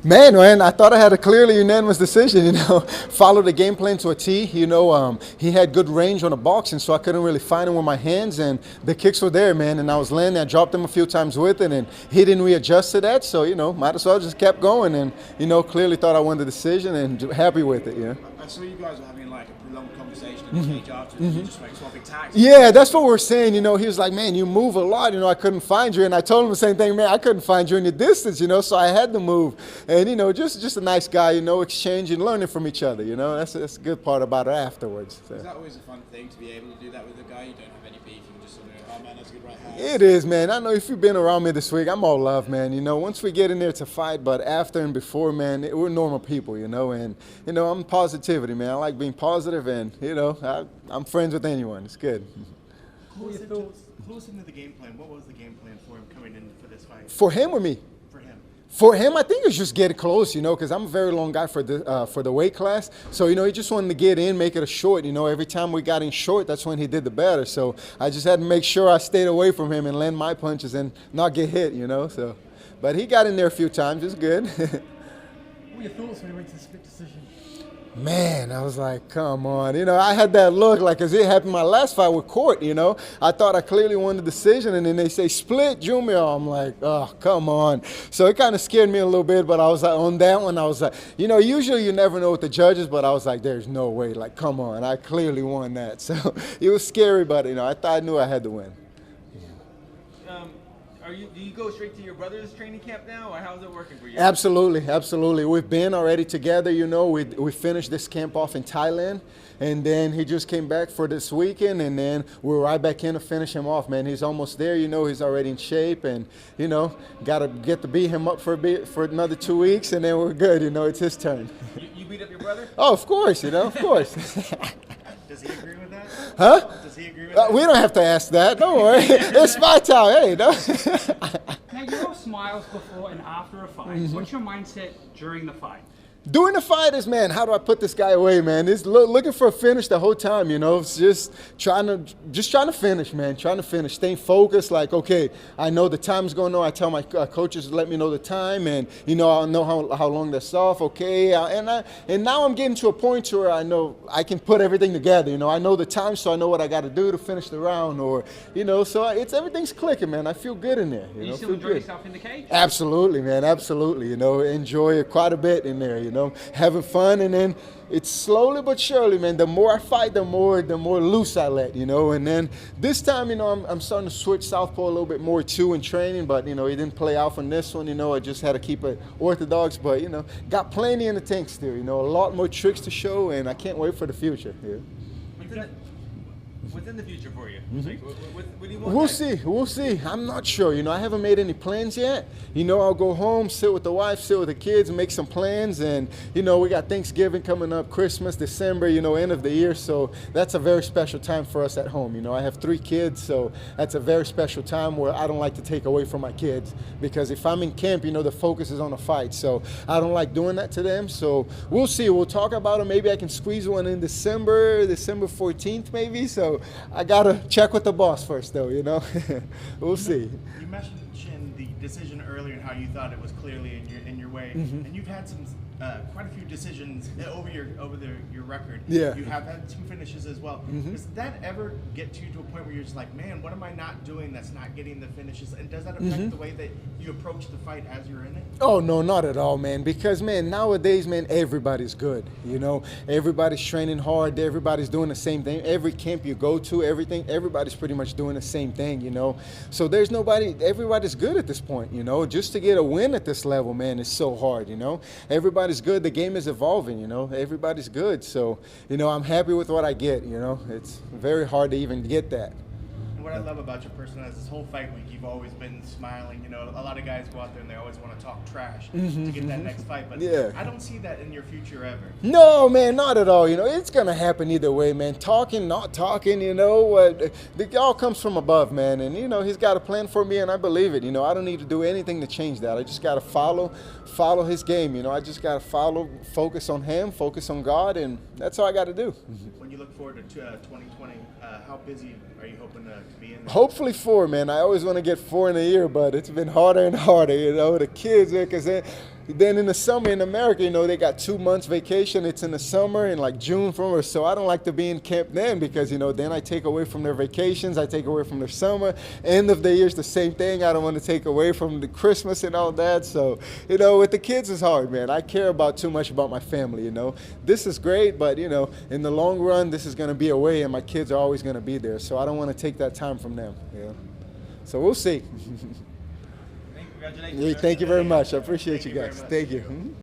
Man, I thought I had a clearly unanimous decision, Followed the game plan to a T. He had good range on the boxing, so I couldn't really find him with my hands, and the kicks were there, man, and I was landing. I dropped him a few times with it, and he didn't readjust to that, so, might as well just kept going, and, clearly thought I won the decision and happy with it. I saw you guys were having like a long conversation in the cage afterwards. You just like swapping tactics. Yeah, that's what we're saying. He was like, man, you move a lot. I couldn't find you. And I told him the same thing, man, I couldn't find you in the distance, so I had to move. And, just a nice guy, exchanging, learning from each other, That's a good part about it afterwards. So. Is that always a fun thing to be able to do that with a guy? You don't have any beef, you can just sort of, oh man, that's a good right hand. It is, man. I know if you've been around me this week, I'm all love, man. Once we get in there to fight, but after and before, man, we're normal people, and, I'm positivity, man. I like being positive, and, I'm friends with anyone. It's good. Close into the game plan. What was the game plan for him coming in for this fight? For him or me? For him. For him, I think it's just get close, because I'm a very long guy for the weight class. So, he just wanted to get in, make it a short. Every time we got in short, that's when he did the better. So I just had to make sure I stayed away from him and land my punches and not get hit, So, but he got in there a few times. It's good. What were your thoughts when you went to the split decision? Man, I was like, come on. I had that look like as it happened my last fight with Court, I thought I clearly won the decision, and then they say split Jumeau. I'm like, oh, come on. So it kind of scared me a little bit, but I was like, on that one, I was like, usually you never know with the judges, but I was like, there's no way. Like, come on. I clearly won that. So it was scary, but, I knew I had to win. Do you go straight to your brother's training camp now, or how's it working for you? Absolutely. We've been already together, We finished this camp off in Thailand, and then he just came back for this weekend, and then we're right back in to finish him off, man. He's almost there, He's already in shape, and, got to get to beat him up for a bit for another 2 weeks, and then we're good, It's his turn. You beat up your brother? Oh, of course, of course. Does he agree with that? Huh? Does he agree with that? We don't have to ask that. Don't worry. It's my time. Hey, no. Now, you're all smiles before and after a fight. What's your mindset during the fight? During the fight is, man, how do I put this guy away, man? It's looking for a finish the whole time, It's just trying to finish, man. Trying to finish, staying focused. Like, okay, I know the time's going on. I tell my coaches to let me know the time, and I know how long that's off. Okay, and now I'm getting to a point where I know I can put everything together. I know the time, so I know what I got to do to finish the round, or so everything's clicking, man. I feel good in there. You still enjoy yourself in the cage? Absolutely, man. Absolutely. Enjoy it quite a bit in there. Having fun, and then it's slowly but surely, man. The more I fight, the more loose I let, And then this time, I'm starting to switch southpaw a little bit more too in training, but it didn't play out on this one. I just had to keep it orthodox, but got plenty in the tank still. A lot more tricks to show, and I can't wait for the future. What's in the future for you? Like, what do you want? We'll see. I'm not sure. I haven't made any plans yet. I'll go home, sit with the wife, sit with the kids, and make some plans. And, we got Thanksgiving coming up, Christmas, December, end of the year. So that's a very special time for us at home. I have 3 kids, so that's a very special time where I don't like to take away from my kids. Because if I'm in camp, the focus is on the fight. So I don't like doing that to them. So we'll see. We'll talk about it. Maybe I can squeeze one in December 14th maybe. So I got to check with the boss first, though, We'll see. You mentioned the decision earlier and how you thought it was clearly in your way, and you've had some quite a few decisions over your record. Yeah. You have had 2 finishes as well. Does that ever get you to a point where you're just like, man, what am I not doing that's not getting the finishes? And does that affect the way that you approach the fight as you're in it? Oh, no, not at all, man. Because, man, nowadays, man, everybody's good, Everybody's training hard. Everybody's doing the same thing. Every camp you go to, everybody's pretty much doing the same thing, So there's everybody's good at this point, Just to get a win at this level, man, is so hard, Everybody's good. The game is evolving, Everybody's good. So, I'm happy with what I get, It's very hard to even get that. And what I love about your person is this whole fight week, you've always been smiling. A lot of guys go out there and they always want to talk trash to get that next fight. But yeah. I don't see that in your future ever. No, man, not at all. It's going to happen either way, man. Talking, not talking, it all comes from above, man. And, he's got a plan for me, and I believe it. I don't need to do anything to change that. I just got to follow his game. I just got to focus on him, focus on God, and that's all I got to do. When you look forward to 2020, how busy are you hoping to be in there? Hopefully 4, man. I always want to get 4 in a year, but it's been harder and harder, The kids, because Then in the summer in America, you know, they got 2 months vacation. It's in the summer in like June from, so I don't like to be in camp then because, you know, then I take away from their vacations, I take away from their summer. End of the year is the same thing. I don't want to take away from the Christmas and all that. So, you know, with the kids it's hard, man. I care about too much about my family, you know. This is great, but, you know, in the long run, this is going to be away and my kids are always going to be there. So I don't want to take that time from them, you know. So we'll see. Congratulations. Yeah, thank you very much. I appreciate you guys. Thank you.